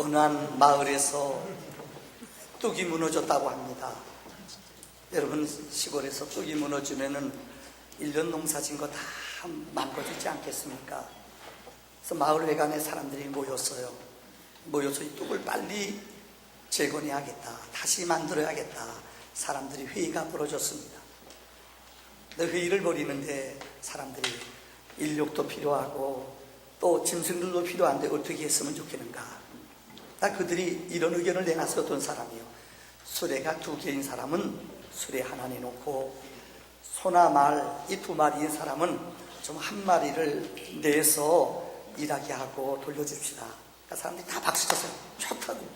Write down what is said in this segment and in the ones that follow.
어느 한 마을에서 뚝이 무너졌다고 합니다. 여러분, 시골에서 뚝이 무너지면은 1년 농사진 거 다 망가지지 않겠습니까? 그래서 마을 외관에 사람들이 모였어요. 모여서 이 뚝을 빨리 재건해야겠다, 다시 만들어야겠다. 사람들이 회의가 벌어졌습니다. 근데 회의를 벌이는데 사람들이 인력도 필요하고 또 짐승들도 필요한데 어떻게 했으면 좋겠는가? 딱 그들이 이런 의견을 내놨어요. 어떤 사람이요, 수레가 2개인 사람은 수레 하나 내놓고 소나 말 이 2마리인 사람은 좀 1마리를 내서 일하게 하고 돌려줍시다. 그러니까 사람들이 다 박수쳤어요. 좋다고.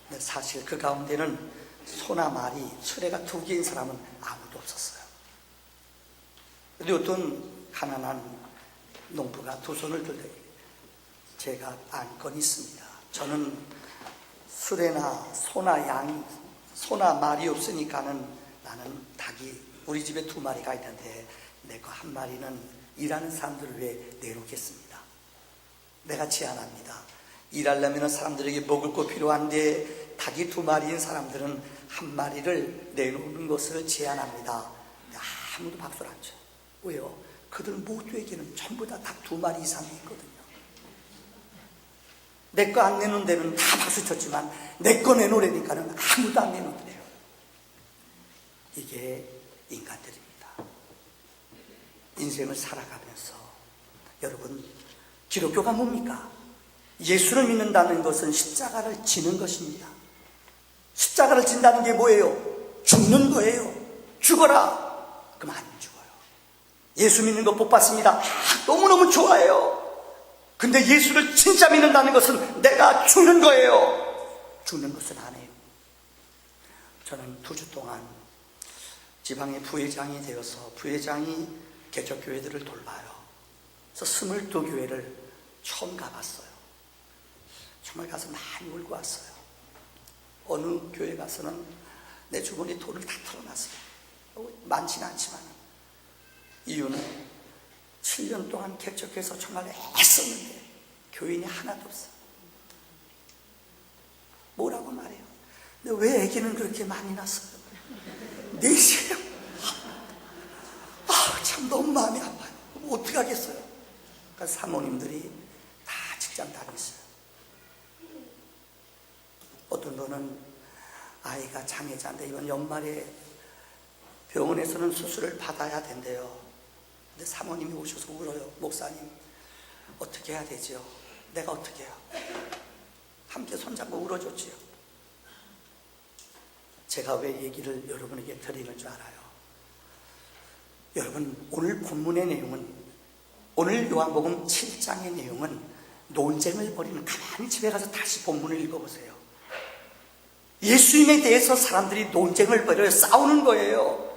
근데 사실 그 가운데는 소나 말이 수레가 2개인 사람은 아무도 없었어요. 근데 어떤 가난한 농부가 2 손을 들더니 제가 안건이 있습니다. 저는 수레나 소나 말이 없으니까는 나는 닭이 우리 집에 2마리가 있는데 내 거 1마리는 일하는 사람들을 위해 내놓겠습니다. 내가 제안합니다. 일하려면 사람들에게 먹을 거 필요한데 닭이 2마리인 사람들은 1마리를 내놓는 것을 제안합니다. 아무도 박수를 안 쳐요. 왜요? 그들 모두에게는 전부 다 닭 2마리 이상이 있거든요. 내 거 안 내놓은 데는 다 박수 쳤지만 내 거 내놓으려니까는 아무도 안 내놓더래요. 이게 인간들입니다. 인생을 살아가면서 여러분, 기독교가 뭡니까? 예수를 믿는다는 것은 십자가를 지는 것입니다. 십자가를 진다는 게 뭐예요? 죽는 거예요. 죽어라. 그럼 안 죽어요. 예수 믿는 거 복 받습니다. 너무너무 좋아해요. 근데 예수를 진짜 믿는다는 것은 내가 죽는 거예요. 죽는 것은 안 해요. 저는 2주 동안 지방의 부회장이 되어서 부회장이 개척교회들을 돌봐요. 그래서 22교회를 처음 가봤어요. 정말 가서 많이 울고 왔어요. 어느 교회 가서는 내 주머니 돈을 다 털어놨어요. 많지는 않지만. 이유는 7년 동안 개척해서 정말 애썼는데 교인이 하나도 없어요. 뭐라고 말해요? 근데 왜 애기는 그렇게 많이 낳았어요? 4시에요. 참 너무 마음이 아파요. 어떻게 하겠어요? 그러니까 사모님들이 다 직장 다녔어요. 어떤 분은 아이가 장애자인데 이번 연말에 병원에서는 수술을 받아야 된대요. 근데 사모님이 오셔서 울어요. 목사님, 어떻게 해야 되죠? 내가 어떻게 해요? 함께 손잡고 울어줬지요. 제가 왜 얘기를 여러분에게 드리는 줄 알아요? 여러분, 오늘 본문의 내용은, 오늘 요한복음 7장의 내용은 논쟁을 벌이는, 가만히 집에 가서 다시 본문을 읽어보세요. 예수님에 대해서 사람들이 논쟁을 벌여요. 싸우는 거예요.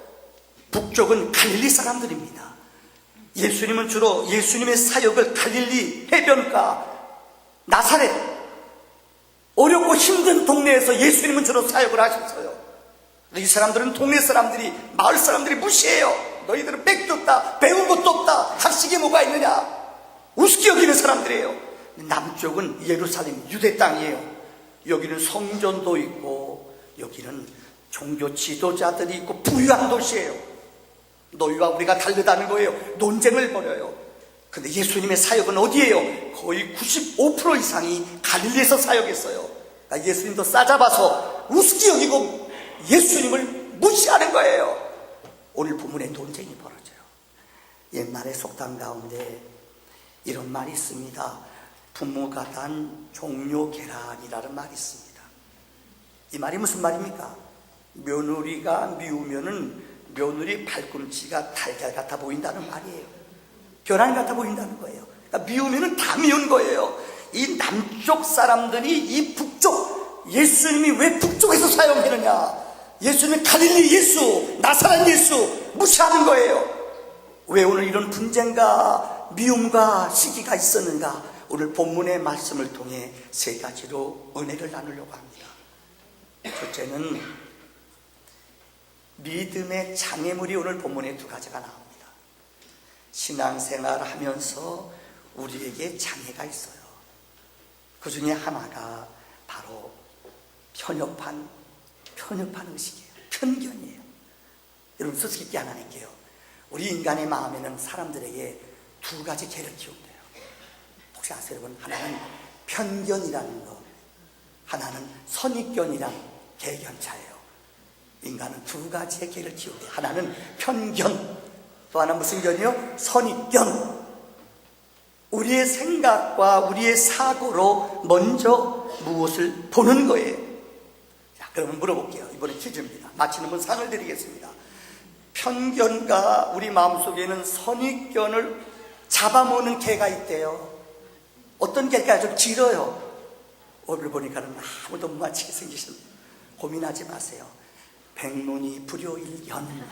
북쪽은 갈릴리 사람들입니다. 예수님은 주로 예수님의 사역을 갈릴리 해변가 나사렛, 어렵고 힘든 동네에서 예수님은 주로 사역을 하셨어요. 이 사람들은 동네 사람들이, 마을 사람들이 무시해요. 너희들은 맥도 없다, 배운 것도 없다, 학식이 뭐가 있느냐, 우습게 여기는 사람들이에요. 남쪽은 예루살렘, 유대 땅이에요. 여기는 성전도 있고 여기는 종교 지도자들이 있고 부유한 도시예요. 너희와 우리가 다르다는 거예요. 논쟁을 벌여요. 근데 예수님의 사역은 어디예요? 거의 95% 이상이 갈릴리에서 사역했어요. 그러니까 예수님도 싸잡아서 우습게 여기고 예수님을 무시하는 거예요. 오늘 본문에 논쟁이 벌어져요. 옛날에 속담 가운데 이런 말이 있습니다. 부모가단 종료계란이라는 말이 있습니다. 이 말이 무슨 말입니까? 며느리가 미우면은 며느리 발꿈치가 달걀 같아 보인다는 말이에요. 계란 같아 보인다는 거예요. 그러니까 미우면은 다 미운 거예요. 이 남쪽 사람들이 이 북쪽, 예수님이 왜 북쪽에서 사용되느냐, 예수님의 갈릴리 예수, 나사렛 예수 무시하는 거예요. 왜 오늘 이런 분쟁과 미움과 시기가 있었는가? 오늘 본문의 말씀을 통해 3가지로 은혜를 나누려고 합니다. 첫째는 믿음의 장애물이 오늘 본문에 2가지가 나옵니다. 신앙생활 하면서 우리에게 장애가 있어요. 그 중에 하나가 바로 편협한 의식이에요. 편견이에요. 여러분, 수수께끼 하나 낼게요. 우리 인간의 마음에는 사람들에게 두 가지 개를 키운대요. 혹시 아세요, 여러분? 하나는 편견이라는 거, 하나는 선입견이란 개견차예요. 인간은 두 가지의 개를 키운대요. 하나는 편견, 또 하나 무슨 견이요? 선입견. 우리의 생각과 우리의 사고로 먼저 무엇을 보는 거예요. 자, 그러면 물어볼게요. 이번에 퀴즈입니다. 맞히는 분 상을 드리겠습니다. 편견과 우리 마음속에는 선입견을 잡아먹는 개가 있대요. 어떤 개가 좀 길어요. 오늘 보니까는 아무도 못 맞히게 생기셨네요. 고민하지 마세요. 백문이 불여일견.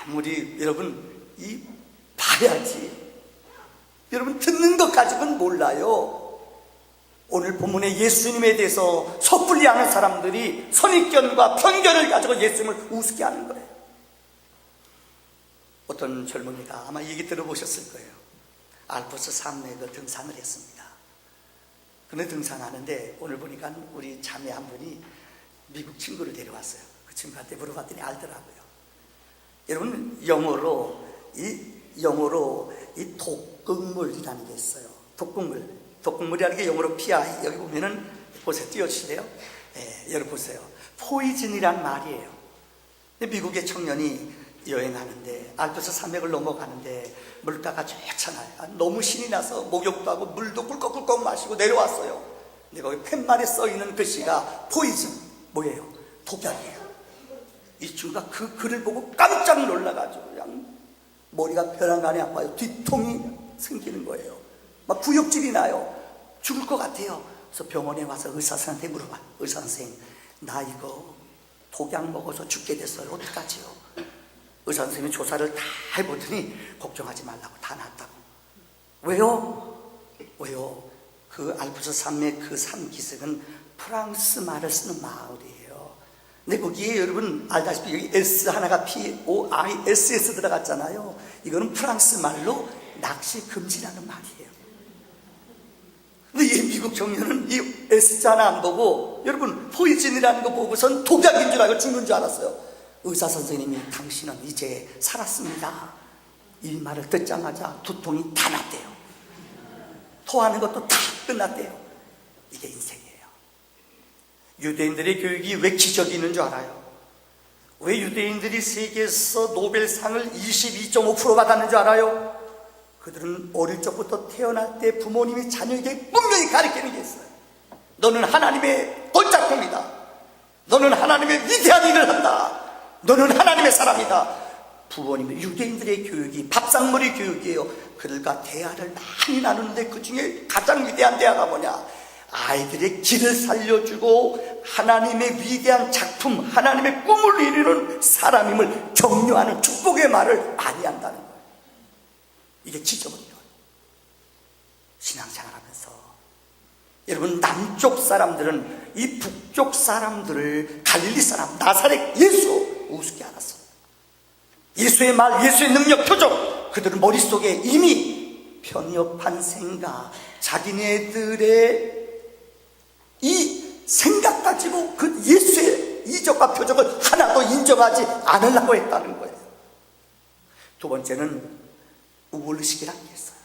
아무리 여러분 봐야지. 여러분, 듣는 것 가지고는 몰라요. 오늘 본문에 예수님에 대해서 섣불리 하는 사람들이 선입견과 편견을 가지고 예수님을 우습게 하는 거예요. 어떤 젊은이가 아마 얘기 들어보셨을 거예요. 알프스 산맥에 등산을 했습니다. 근데 등산하는데 오늘 보니까 우리 자매 한 분이 미국 친구를 데려왔어요. 그 친구한테 물어봤더니 알더라고요. 여러분, 영어로 이 독극물이라는 게 있어요. 독극물이라는 게 영어로 PI. 여기 보면은 보세요. 띄워주실래요? 네, 여러분 보세요. 포이즌이란 말이에요. 근데 미국의 청년이 여행하는데 알프스 산맥을 넘어가는데 물가가 좋잖아요. 너무 신이 나서 목욕도 하고 물도 꿀꺽꿀꺽 마시고 내려왔어요. 근데 거기 팻말에 써있는 글씨가 포이즌, 뭐예요? 독약이에요. 이 친구가 그 글을 보고 깜짝 놀라가지고 그냥 머리가 벼랑간에 아파요. 뒤통이 생기는 거예요. 막 구역질이 나요. 죽을 것 같아요. 그래서 병원에 와서 의사 선생님한테 물어봐. 의사 선생님, 나 이거 독약 먹어서 죽게 됐어요. 어떡하지요? 의사 선생님이 조사를 다 해보더니 걱정하지 말라고, 다 낫다고. 왜요? 그 알프스 산맥 그 산기슭은 프랑스 말을 쓰는 마을이에요. 근데 거기에 여러분 알다시피 여기 S 하나가 POISS 들어갔잖아요. 이거는 프랑스 말로 낚시 금지라는 말이에요. 근데 이 미국 청년은 이 S자 하나 안 보고 여러분 포이즌이라는 거 보고선 독약인 줄 알고 죽는 줄 알았어요. 의사 선생님이 당신은 이제 살았습니다. 이 말을 듣자마자 두통이 다 났대요. 토하는 것도 다 끝났대요. 이게 인생이에요. 유대인들의 교육이 왜 기적이 있는 줄 알아요? 왜 유대인들이 세계에서 노벨상을 22.5% 받았는 줄 알아요? 그들은 어릴 적부터 태어날 때 부모님이 자녀에게 분명히 가르치는 게 있어요. 너는 하나님의 걸작품이다. 너는 하나님의 위대한 일을 한다. 너는 하나님의 사람이다. 부모님의 유대인들의 교육이 밥상머리 교육이에요. 그들과 대화를 많이 나누는데 그 중에 가장 위대한 대화가 뭐냐? 아이들의 길을 살려주고 하나님의 위대한 작품, 하나님의 꿈을 이루는 사람임을 격려하는 축복의 말을 많이 한다는 거예요. 이게 기적이에요. 신앙생활하면서 여러분, 남쪽 사람들은 이 북쪽 사람들을 갈릴리 사람 나사렛 예수 우습게 알았어요. 예수의 말, 예수의 능력, 표적, 그들은 머릿속에 이미 편협한 생각, 자기네들의 이 생각 가지고 그 예수의 이적과 표적을 하나도 인정하지 않으려고 했다는 거예요. 두 번째는 우월의식이라는 게 있어요.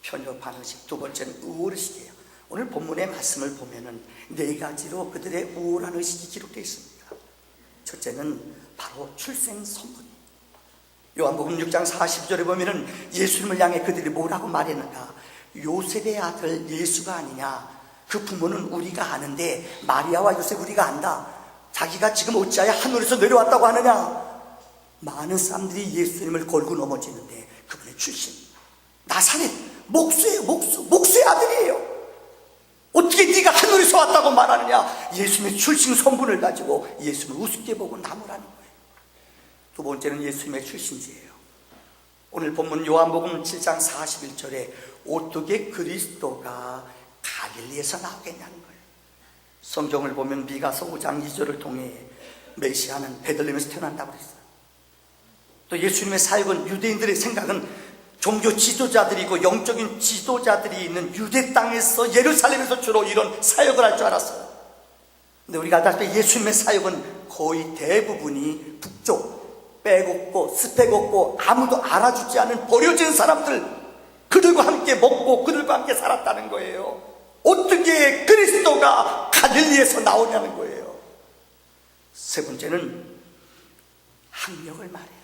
편협한 의식. 두 번째는 우월의식이에요. 오늘 본문의 말씀을 보면은 네 가지로 그들의 우월한 의식이 기록되어 있습니다. 첫째는 바로 출생 선분. 요한복음 6장 40절에 보면은 예수님을 향해 그들이 뭐라고 말했는가? 요셉의 아들 예수가 아니냐? 그 부모는 우리가 아는데 마리아와 요셉 우리가 안다. 자기가 지금 어찌하여 하늘에서 내려왔다고 하느냐? 많은 사람들이 예수님을 걸고 넘어지는데 그분의 출신 나사렛 목수예요. 목수의 아들이에요. 어떻게 네가 하늘에서 왔다고 말하느냐? 예수님의 출신 선분을 가지고 예수님을 우습게 보고 나무라는 거예요. 두 번째는 예수님의 출신지예요. 오늘 본문 요한복음 7장 41절에 어떻게 그리스도가 갈릴리에서 나오겠냐는 거예요. 성경을 보면 미가서 5장 2절을 통해 메시아는 베들레헴에서 태어난다고 그랬어요. 또 예수님의 사역은 유대인들의 생각은 종교 지도자들이고 영적인 지도자들이 있는 유대 땅에서, 예루살렘에서 주로 이런 사역을 할 줄 알았어요. 근데 우리가 알다시피 예수님의 사역은 거의 대부분이 북쪽, 빼곡고 스펙없고 아무도 알아주지 않은 버려진 사람들, 그들과 함께 먹고 그들과 함께 살았다는 거예요. 어떻게 그리스도가 갈릴리에서 나오냐는 거예요. 세 번째는 학력을 말해요.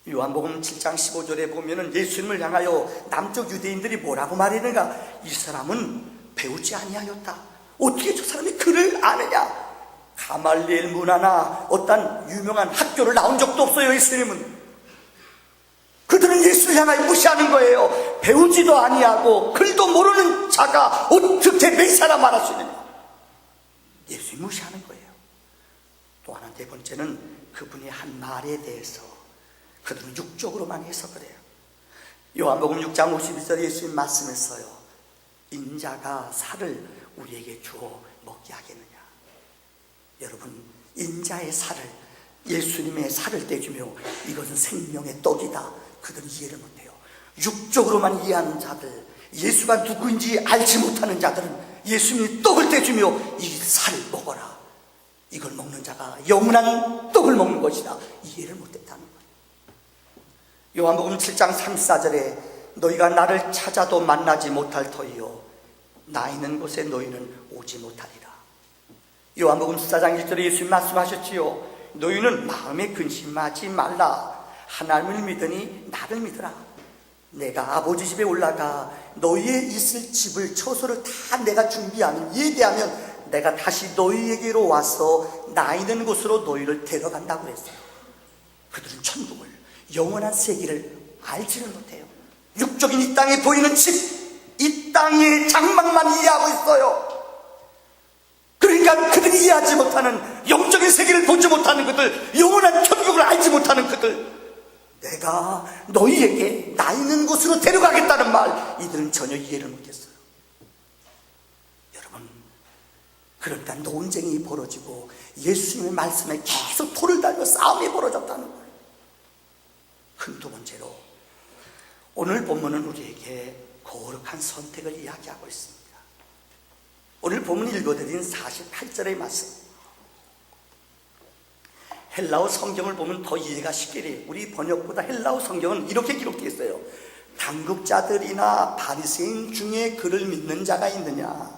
요한복음 7장 15절에 보면은 예수님을 향하여 남쪽 유대인들이 뭐라고 말했는가? 이 사람은 배우지 아니하였다. 어떻게 저 사람이 글을 아느냐? 가말리엘 문화나 어떤 유명한 학교를 나온 적도 없어요. 예수님은. 그들은 예수를 향하여 무시하는 거예요. 배우지도 아니하고 글도 모르는 자가 어떻게 메시아라 말할 수 있느냐? 예수님 무시하는 거예요. 또 하나, 네 번째는 그분이 한 말에 대해서 그들은 육적으로만 해석을 해요. 요한복음 6장 52절 예수님 말씀했어요. 인자가 살을 우리에게 주어 먹게 하겠느냐? 여러분, 인자의 살을, 예수님의 살을 떼주며 이것은 생명의 떡이다, 그들은 이해를 못해요. 육적으로만 이해하는 자들, 예수가 누구인지 알지 못하는 자들은 예수님이 떡을 떼주며 이 살을 먹어라, 이걸 먹는 자가 영원한 떡을 먹는 것이다, 이해를 못했다는 거예요. 요한복음 7장 34절에 너희가 나를 찾아도 만나지 못할 터이요 나 있는 곳에 너희는 오지 못하리라. 요한복음 14장 1절에 예수님 말씀하셨지요. 너희는 마음에 근심하지 말라. 하나님을 믿으니 나를 믿으라. 내가 아버지 집에 올라가 너희의 있을 집을, 처소를 다 내가 준비하면, 예비하면 내가 다시 너희에게로 와서 나 있는 곳으로 너희를 데려간다고 그랬어요. 그들은 천국을, 영원한 세계를 알지를 못해요. 육적인 이 땅에 보이는 집, 이 땅의 장막만 이해하고 있어요. 그러니까 그들이 이해하지 못하는 영적인 세계를 보지 못하는 그들, 영원한 천국을 알지 못하는 그들, 내가 너희에게 나 있는 곳으로 데려가겠다는 말, 이들은 전혀 이해를 못했어요. 여러분, 그러니까 논쟁이 벌어지고 예수님의 말씀에 계속 돌을 달며 싸움이 벌어졌다는 거예요. 큰 두 번째로, 오늘 본문은 우리에게 거룩한 선택을 이야기하고 있습니다. 오늘 본문 읽어드린 48절의 말씀, 헬라어 성경을 보면 더 이해가 쉽게 돼요. 우리 번역보다 헬라어 성경은 이렇게 기록되어 있어요. 당국자들이나 바리새인 중에 그를 믿는 자가 있느냐?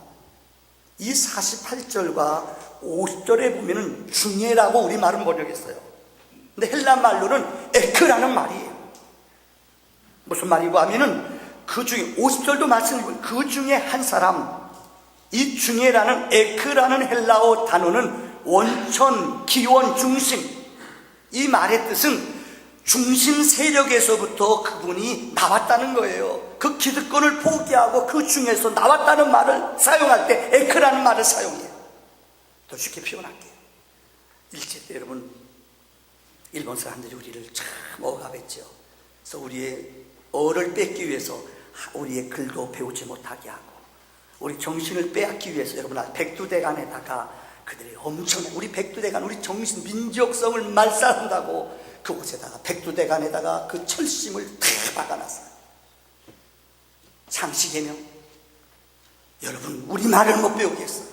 이 48절과 50절에 보면은 중에라고 우리말은 번역했어요. 근데 헬라 말로는 에크라는 말이에요. 무슨 말이고 하면은 그 중에 50절도 말씀이고 그 중에 한 사람, 이 중에라는 에크라는 헬라어 단어는 원천, 기원, 중심, 이 말의 뜻은 중심 세력에서부터 그분이 나왔다는 거예요. 그 기득권을 포기하고 그 중에서 나왔다는 말을 사용할 때 에크라는 말을 사용해요. 더 쉽게 표현할게요. 일제 때 여러분, 일본 사람들이 우리를 참 억압했죠. 그래서 우리의 어를 뺏기 위해서 우리의 글도 배우지 못하게 하고, 우리 정신을 빼앗기 위해서 여러분, 백두대간에다가 그들이 엄청난, 우리 백두대간, 우리 정신, 민족성을 말살한다고 그곳에다가, 백두대간에다가 그 철심을 다 박아놨어요. 상시개명. 여러분, 우리 말을 못 배우게 했어요.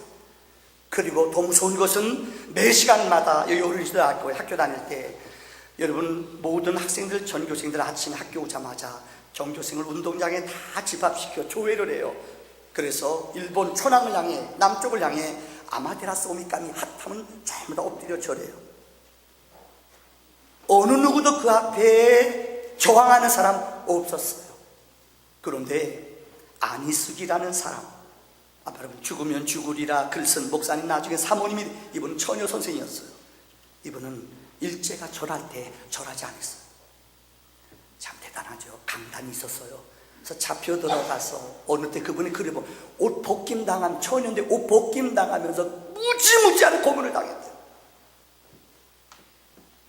그리고 더 무서운 것은 매 시간마다, 여기 어른이들 학교 다닐 때 여러분, 모든 학생들, 전교생들 아침에 학교 오자마자 전교생을 운동장에 다 집합시켜 조회를 해요. 그래서 일본 초남을 향해, 남쪽을 향해 아마테라스 오미카미 핫하면 전부 다 엎드려 절해요. 어느 누구도 그 앞에 저항하는 사람 없었어요. 그런데 안희숙이라는 사람, 여러분, 죽으면 죽으리라 글 쓴 목사님, 나중에 사모님이, 이분은 처녀 선생이었어요. 이분은 일제가 절할 때 절하지 않았어요. 참 대단하죠. 강단이 있었어요. 그래서 잡혀 들어가서 어느 때 그분이 글을 보면 옷 벗김 당한, 처녀인데 옷 벗김 당하면서 무지무지한 고문을 당했대요.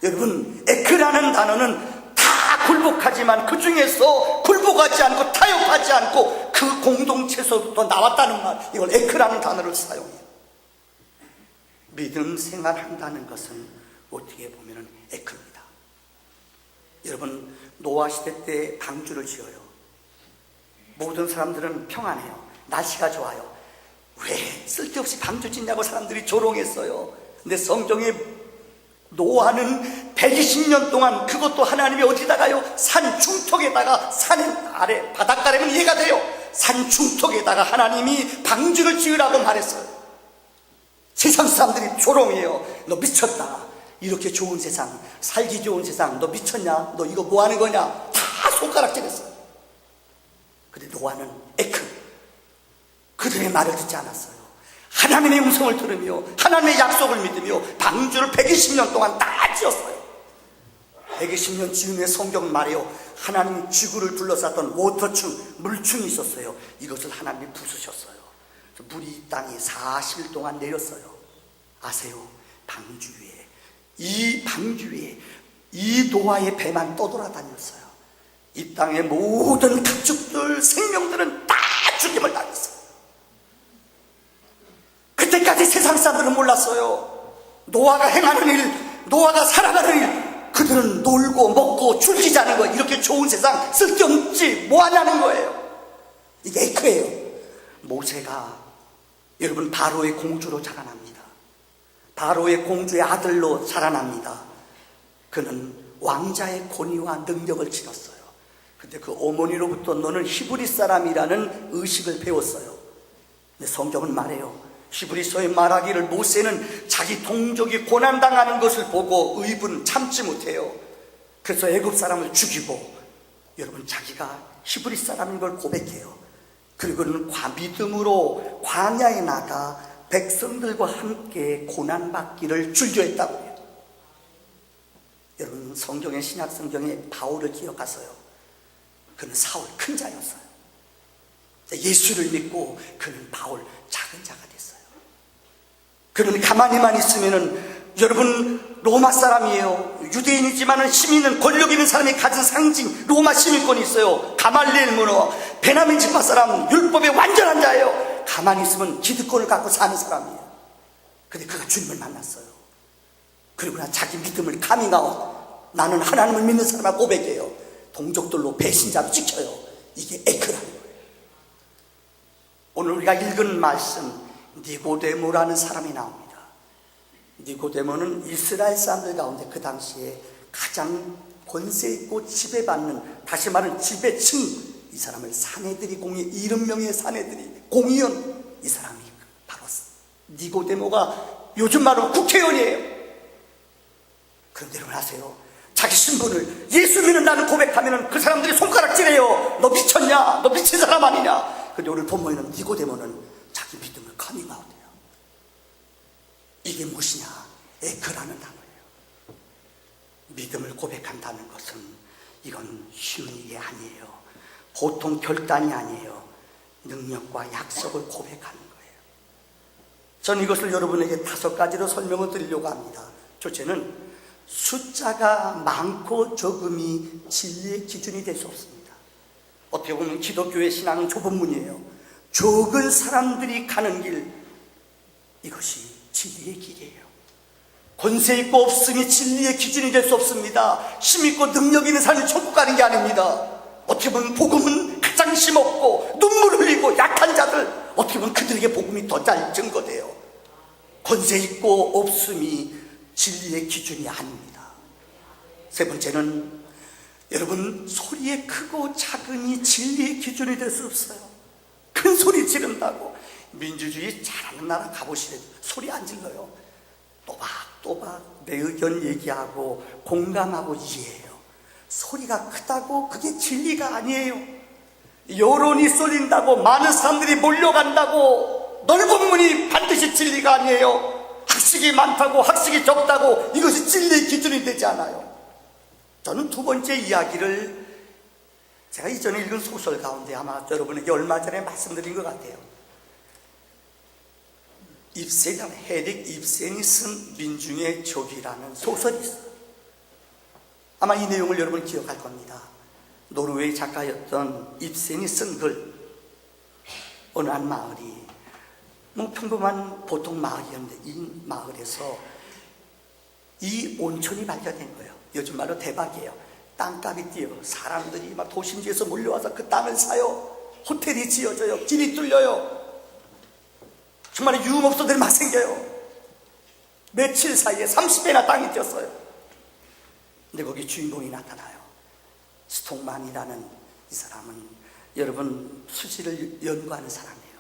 여러분, 에크라는 단어는 다 굴복하지만 그 중에서 굴복하지 않고 타협하지 않고 그 공동체에서부터 나왔다는 말, 이걸 에크라는 단어를 사용해요. 믿음 생활한다는 것은 어떻게 보면 에크입니다. 여러분, 노아 시대 때 방주를 지어요. 모든 사람들은 평안해요. 날씨가 좋아요. 왜 쓸데없이 방주 짓냐고 사람들이 조롱했어요. 근데 성경에 노아는 120년 동안, 그것도 하나님이 어디다가요? 산 중턱에다가, 산 아래 바닷가라면 이해가 돼요. 산 중턱에다가 하나님이 방주를 지으라고 말했어요. 세상 사람들이 조롱해요. 너 미쳤다. 이렇게 좋은 세상, 살기 좋은 세상, 너 미쳤냐? 너 이거 뭐 하는 거냐? 다 손가락질했어요. 근데 노아는 그들의 말을 듣지 않았어요. 하나님의 음성을 들으며 하나님의 약속을 믿으며 방주를 120년 동안 다 지었어요. 120년 지은 후에 성경은 말해요. 하나님이 지구를 둘러쌌던 워터충, 물충이 있었어요. 이것을 하나님이 부수셨어요. 물이 이 땅에 40일 동안 내렸어요. 아세요? 방주 위에, 이 방주 위에 이 노아의 배만 떠돌아다녔어요. 이 땅의 모든 가축들, 생명들은 다 죽임을 당했어요. 그때까지 세상 사람들은 몰랐어요. 노아가 행하는 일, 노아가 살아가는 일, 그들은 놀고 먹고 즐기자는 거예요. 이렇게 좋은 세상 쓸데없지 뭐 하냐는 거예요. 이게 에크예요. 모세가 여러분 바로의 공주로 자라납니다. 바로의 공주의 아들로 자라납니다. 그는 왕자의 권위와 능력을 지녔어요. 근데 그 어머니로부터 너는 히브리 사람이라는 의식을 배웠어요. 근데 성경은 말해요. 히브리서에 말하기를 모세는 자기 동족이 고난당하는 것을 보고 의분 참지 못해요. 그래서 애굽 사람을 죽이고, 여러분 자기가 히브리 사람인 걸 고백해요. 그리고는 믿음으로 광야에 나가 백성들과 함께 고난받기를 즐겨했다고 해요. 여러분 성경의 신약 성경에 바울을 기억하세요. 그는 사울 큰 자였어요. 예수를 믿고 그는 바울 작은 자가 됐어요. 그는 가만히만 있으면은, 여러분 로마 사람이에요. 유대인이지만은 힘 있는 권력 있는 사람이 가진 상징 로마 시민권이 있어요. 가말리엘 문어, 베냐민 지파 사람, 율법의 완전한 자예요. 가만히 있으면 기득권을 갖고 사는 사람이에요. 근데 그가 주님을 만났어요. 그리고 나 자기 믿음을 카밍아웃, 나는 하나님을 믿는 사람을 고백해요. 동족들로 배신자로 찍혀요. 이게 에크라는 거예요. 오늘 우리가 읽은 말씀, 니고데모라는 사람이 나옵니다. 니고데모는 이스라엘 사람들 가운데 그 당시에 가장 권세 있고 지배받는, 다시 말하면 지배층, 이 사람을 사내들이 공의, 70명의 사내들이 공의원, 이 사람이 바로 니고데모가 요즘 말로 국회의원이에요. 그런데 여러분 아세요? 자기 신분을 예수 믿는다는 고백하면 그 사람들이 손가락질해요. 너 미쳤냐? 너 미친 사람 아니냐? 근데 오늘 본문에는 니고데모는 자기 믿음을 커밍아웃해요. 이게 무엇이냐? 에크라는 단어예요. 믿음을 고백한다는 것은 이건 쉬운 일이 아니에요. 보통 결단이 아니에요. 능력과 약속을 고백하는 거예요. 전 이것을 여러분에게 5가지로 설명을 드리려고 합니다. 첫째는 숫자가 많고 적음이 진리의 기준이 될 수 없습니다. 어떻게 보면 기독교의 신앙은 좁은 문이에요. 적은 사람들이 가는 길, 이것이 진리의 길이에요. 권세 있고 없음이 진리의 기준이 될 수 없습니다. 힘 있고 능력 있는 사람이 천국 가는 게 아닙니다. 어떻게 보면 복음은 가장 힘 없고 눈물 흘리고 약한 자들, 어떻게 보면 그들에게 복음이 더 잘 증거돼요. 권세 있고 없음이 진리의 기준이 아닙니다. 세 번째는, 여러분 소리에 크고 작음이 진리의 기준이 될 수 없어요. 큰 소리 지른다고, 민주주의 잘하는 나라 가보시래도 소리 안 질러요. 또박또박 내 의견 얘기하고 공감하고 이해해요. 소리가 크다고 그게 진리가 아니에요. 여론이 쏠린다고 많은 사람들이 몰려간다고 넓은 문이 반드시 진리가 아니에요. 학식이 많다고 학식이 적다고 이것이 진리의 기준이 되지 않아요. 저는 두 번째 이야기를 제가 이전에 읽은 소설 가운데 아마 여러분에게 얼마 전에 말씀드린 것 같아요. 입센이라는, 헤릭 입센이 쓴 민중의 적이라는 소설이 있어요. 아마 이 내용을 여러분 기억할 겁니다. 노르웨이 작가였던 입센이 쓴 글. 어느 한 마을이 평범한 보통 마을이었는데, 이 마을에서 이 온천이 발견된 거예요. 요즘 말로 대박이에요. 땅값이 뛰어 사람들이 막 도심지에서 몰려와서 그 땅을 사요. 호텔이 지어져요. 길이 뚫려요. 정말 유흥업소들이 막 생겨요. 며칠 사이에 30배나 땅이 뛰었어요. 근데 거기 주인공이 나타나요. 스톡만이라는 이 사람은 여러분 수지를 연구하는 사람이에요.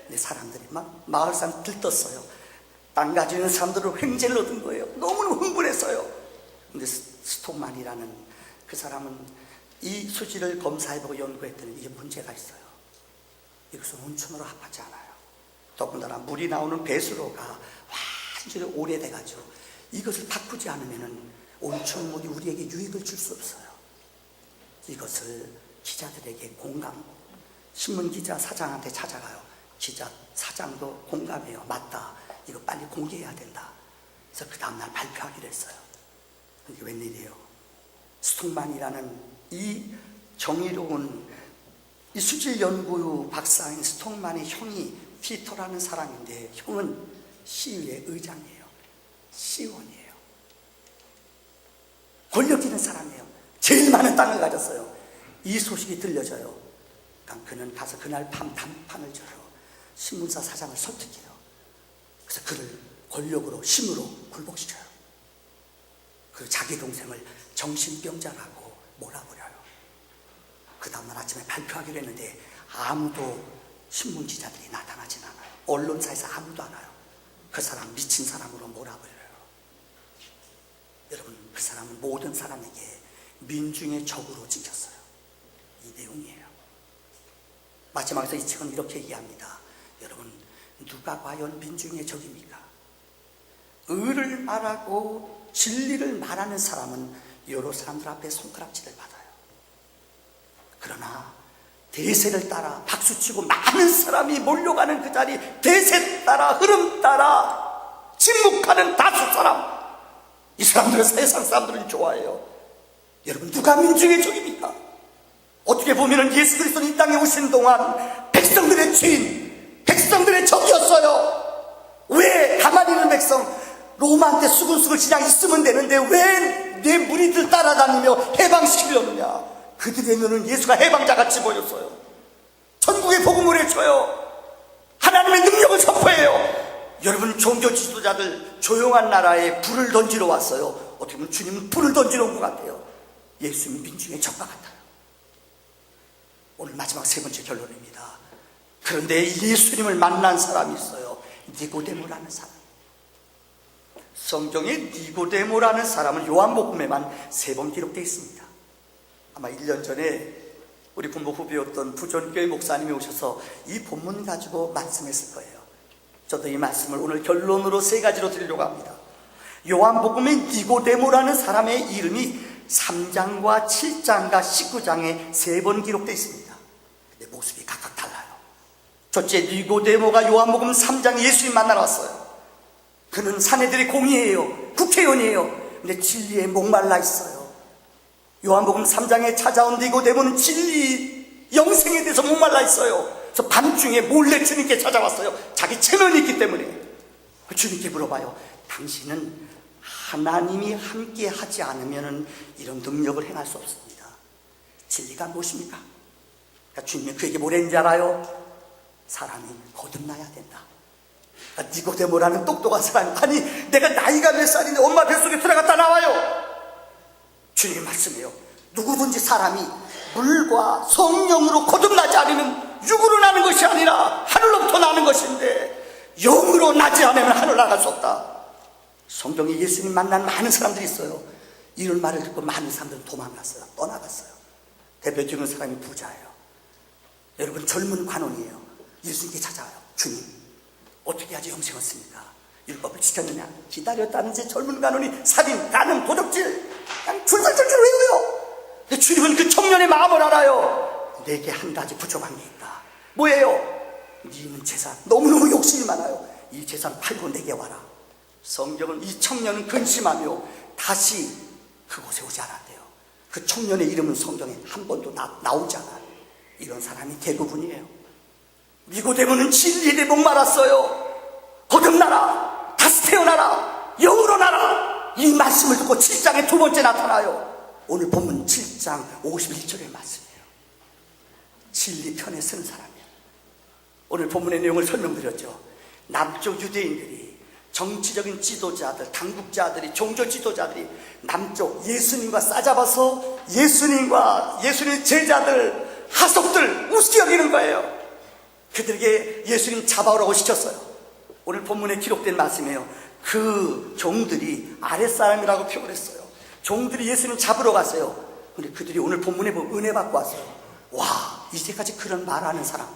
근데 사람들이 막 마을 사람 들떴어요. 땅 가지는 사람들은 횡재를 얻은 거예요. 너무너무 흥분했어요. 근데 스톡만이라는 그 사람은 이 수지를 검사해보고 연구했더니 이게 문제가 있어요. 이것은 온천으로 합하지 않아요. 더군다나 물이 나오는 배수로가 완전히 오래돼가지고 이것을 바꾸지 않으면 온천물이 우리에게 유익을 줄 수 없어요. 이것을 기자들에게 공감, 신문기자 사장한테 찾아가요. 기자 사장도 공감해요. 맞다, 이거 빨리 공개해야 된다. 그래서 그 다음날 발표하기로 했어요. 이게 웬일이에요? 스톡만이라는 이 정의로운 이 수질연구 박사인 스톡만의 형이 피터라는 사람인데, 형은 시의회 의장이에요. 시의원이에요. 권력 있는 사람이에요. 제일 많은 땅을 가졌어요. 이 소식이 들려져요. 그러니까 그는 가서 그날 밤 단판을 절어 신문사 사장을 설득해요. 그래서 그를 권력으로 힘으로 굴복시켜요. 그리고 자기 동생을 정신병자라고 몰아버려요. 그 다음날 아침에 발표하기로 했는데 아무도 신문 기자들이 나타나진 않아요. 언론사에서 아무도 안 와요. 그 사람 미친 사람으로 몰아버려요. 여러분, 그 사람은 모든 사람에게 민중의 적으로 찍혔어요. 이 내용이에요. 마지막에서 이 책은 이렇게 얘기합니다. 여러분, 누가 과연 민중의 적입니까? 의를 말하고 진리를 말하는 사람은 여러 사람들 앞에 손가락질을 받아요. 그러나 대세를 따라 박수치고 많은 사람이 몰려가는 그 자리, 대세 따라 흐름 따라 침묵하는 다수 사람, 이 사람들은 세상 사람들은 좋아해요. 여러분, 누가 민중의 적입니까? 어떻게 보면 예수 그리스도는 이 땅에 오신 동안 백성들의 주인, 백성들의 적이었어요. 왜 가만히 있는 백성, 로마한테 수근수근 그냥 있으면 되는데 왜 내 무리들 따라다니며 해방시키려느냐? 그들의 눈은 예수가 해방자같이 보였어요. 천국의 복음을 외쳐요. 하나님의 능력을 선포해요. 여러분, 종교 지도자들 조용한 나라에 불을 던지러 왔어요. 어떻게 보면 주님은 불을 던지러 온 것 같아요. 예수님 민중의 적과 같아요. 오늘 마지막 세 번째 결론입니다. 그런데 예수님을 만난 사람이 있어요. 니고데모라는 사람. 성경에 니고데모라는 사람은 요한복음에만 3번 기록되어 있습니다. 아마 1년 전에 우리 군부 후배였던 부전교회 목사님이 오셔서 이 본문 가지고 말씀했을 거예요. 저도 이 말씀을 오늘 결론으로 3가지로 드리려고 합니다. 요한복음에 니고데모라는 사람의 이름이 3장과 7장과 19장에 3번 기록되어 있습니다. 근데 모습이 각각 달라요. 첫째, 니고데모가 요한복음 3장에 예수님 만나러 왔어요. 그는 사내들의 공의예요. 국회의원이에요. 근데 진리에 목말라 있어요. 요한복음 3장에 찾아온 니고데모는 진리, 영생에 대해서 목말라 있어요. 그래서 밤중에 몰래 주님께 찾아왔어요. 자기 체면이 있기 때문에. 주님께 물어봐요. 당신은 하나님이 함께 하지 않으면 이런 능력을 행할 수 없습니다. 진리가 무엇입니까? 그러니까 주님이 그에게 뭐랬는지 알아요? 사람이 거듭나야 된다. 그러니까 니고데모라는 똑똑한 사람이, 아니 내가 나이가 몇 살인데 엄마 뱃속에 들어갔다 나와요. 주님이 말씀해요. 누구든지 사람이 물과 성령으로 거듭나지 않으면 육으로 나는 것이 아니라 하늘로부터 나는 것인데 영으로 나지 않으면 하늘 나갈 수 없다. 성경에 예수님 만난 많은 사람들이 있어요. 이런 말을 듣고 많은 사람들은 도망갔어요. 떠나갔어요. 대표적인 사람이 부자예요. 여러분, 젊은 관원이에요. 예수님께 찾아와요. 주님, 어떻게 하지 영생을 씁니까? 율법을 지켰느냐? 기다렸다는지 젊은 관원이 살인, 간음, 도적질 그냥 줄줄줄줄 외워요. 근데 주님은 그 청년의 마음을 알아요. 내게 한 가지 부족한 게 있다. 뭐예요? 네 있는 재산, 너무너무 욕심이 많아요. 이 재산 팔고 내게 와라. 성경은 이 청년은 근심하며 다시 그곳에 오지 않았대요. 그 청년의 이름은 성경에 한 번도 나오지 않아요. 이런 사람이 대부분이에요. 니고데모는 진리에 목말랐어요. 거듭나라, 다시 태어나라, 영으로 나라. 이 말씀을 듣고 7장에 두 번째 나타나요. 오늘 본문 7장 51절의 말씀이에요. 진리 편에 서는 사람이에요. 오늘 본문의 내용을 설명드렸죠. 남쪽 유대인들이, 정치적인 지도자들, 당국자들이, 종교 지도자들이 남쪽 예수님과 싸잡아서 예수님 제자들, 하속들 우습게 여기는 거예요. 그들에게 예수님 잡아오라고 시켰어요. 오늘 본문에 기록된 말씀이에요. 그 종들이 아랫사람이라고 표현을 했어요. 종들이 예수님 잡으러 갔어요. 근데 그들이 오늘 본문에 보면 은혜 받고 왔어요. 와, 이제까지 그런 말하는 사람,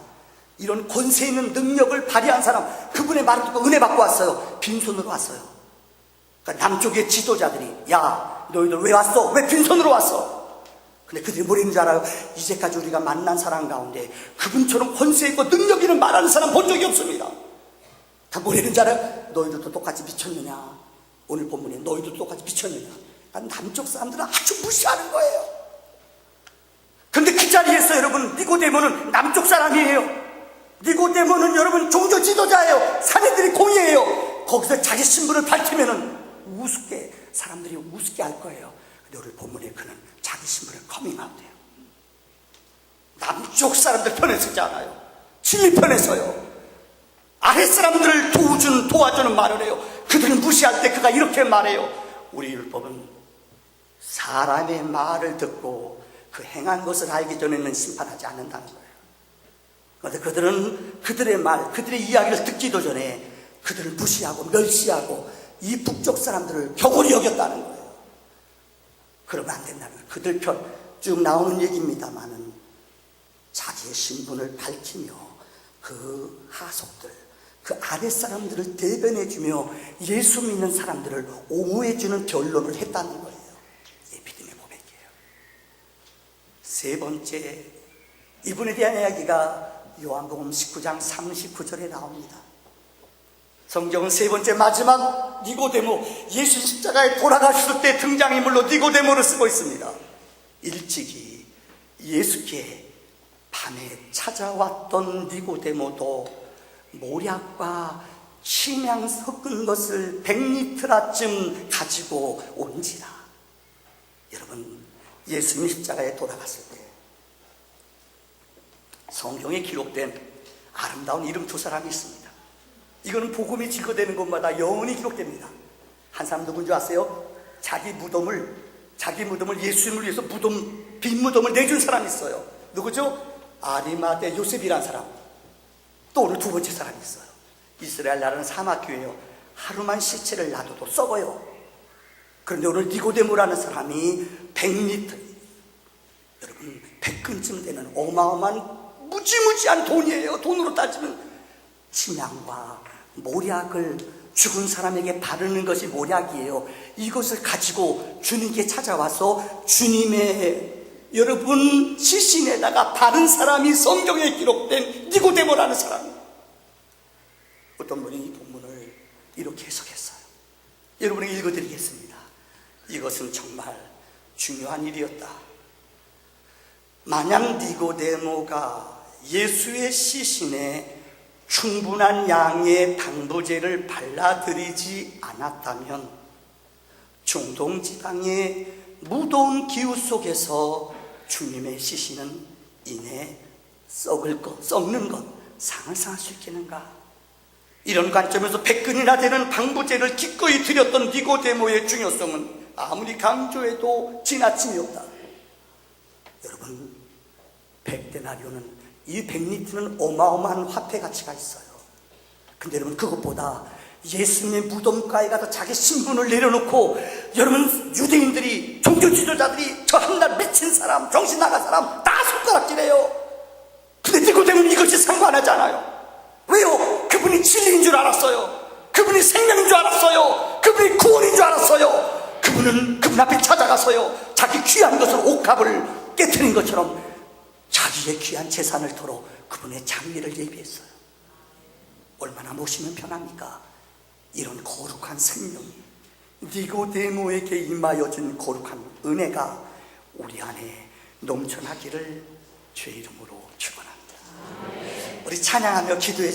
이런 권세 있는 능력을 발휘한 사람, 그분의 말을 듣고 은혜 받고 왔어요. 빈손으로 왔어요. 그러니까 남쪽의 지도자들이, 야, 너희들 왜 왔어? 왜 빈손으로 왔어? 근데 그들이 뭘 했는지 알아요? 이제까지 우리가 만난 사람 가운데 그분처럼 권세 있고 능력 있는 말하는 사람 본 적이 없습니다. 다 뭘 했는지 알아요? 너희들도 똑같이 미쳤느냐? 오늘 본문에 너희들도 똑같이 미쳤느냐? 그러니까 남쪽 사람들은 아주 무시하는 거예요. 근데 그 자리에서 여러분, 니고데모는 남쪽 사람이에요. 니고데모는 여러분 종교 지도자예요. 사내들이 공이에요. 거기서 자기 신분을 밝히면은 사람들이 우습게 할 거예요. 근데 오늘 본문에 그는 자기 신분을 커밍아웃해요. 남쪽 사람들 편에 서지 않아요. 진리 편에 서요. 아랫사람들을 도와주는 말을 해요. 그들은 무시할 때 그가 이렇게 말해요. 우리 율법은 사람의 말을 듣고 그 행한 것을 알기 전에는 심판하지 않는다는 거예요. 그런데 그들은 그들의 말, 그들의 이야기를 듣기도 전에 그들을 무시하고 멸시하고 이 북쪽 사람들을 격오히 여겼다는 거예요. 그러면 안 된다는 거예요. 그들 편 쭉 나오는 얘기입니다만은 자기의 신분을 밝히며 그 하속들, 그 아랫사람들을 대변해주며 예수 믿는 사람들을 옹호해주는 변론을 했다는 거예요. 이게 믿음의 고백이에요. 세 번째, 이분에 대한 이야기가 요한복음 19장 39절에 나옵니다. 성경은 세 번째 마지막 니고데모, 예수 십자가에 돌아가셨을 때 등장인물로 니고데모를 쓰고 있습니다. 일찍이 예수께 밤에 찾아왔던 니고데모도 모략과 침향 섞은 것을 100리터라쯤 가지고 온지라. 여러분, 예수님 십자가에 돌아갔을 때 성경에 기록된 아름다운 이름 두 사람이 있습니다. 이거는 복음이 증거되는 곳마다 영원히 기록됩니다. 한 사람 누군지 아세요? 자기 무덤을 예수님을 위해서 빈 무덤을 내준 사람이 있어요. 누구죠? 아리마대 요셉이라는 사람. 또 오늘 두 번째 사람이 있어요. 이스라엘 나라는 사막교회예요. 하루만 시체를 놔둬도 썩어요. 그런데 오늘 니고데모라는 사람이 100리터, 여러분 100근쯤 되는 어마어마한 무지무지한 돈이에요. 돈으로 따지면 침향과 모략을 죽은 사람에게 바르는 것이 모략이에요. 이것을 가지고 주님께 찾아와서 주님의 여러분 시신에다가 바른 사람이 성경에 기록된 니고데모라는 사람이에요. 어떤 분이 이 본문을 이렇게 해석했어요. 여러분에게 읽어드리겠습니다. 이것은 정말 중요한 일이었다. 만약 니고데모가 예수의 시신에 충분한 양의 당부제를 발라드리지 않았다면 중동 지방의 무더운 기후 속에서 주님의 시신은 이내 썩는 것, 상을 상할 수 있겠는가? 이런 관점에서 100근이나 되는 방부제를 기꺼이 드렸던 니고데모의 중요성은 아무리 강조해도 지나침이 없다. 여러분, 100데나리온은, 이 100리터는 어마어마한 화폐 가치가 있어요. 근데 여러분, 그것보다 예수님의 무덤가에 가서 자기 신분을 내려놓고, 여러분 유대인들이, 종교 지도자들이 저 한날 미친 사람, 정신 나간 사람 다 손가락질해요. 근데 니고데모는 이것이 상관하지 않아요. 왜요? 그분이 진리인 줄 알았어요. 그분이 생명인 줄 알았어요. 그분이 구원인 줄 알았어요. 그분 앞에 찾아가서요, 자기 귀한 것을 옥합을 깨트린 것처럼 자기의 귀한 재산을 털어 그분의 장례를 예비했어요. 얼마나 모시면 편합니까? 이런 거룩한 생명이 니고데모에게 임하여진 거룩한 은혜가 우리 안에 넘쳐나기를 주의 이름으로 축원합니다. 우리 찬양하며 기도의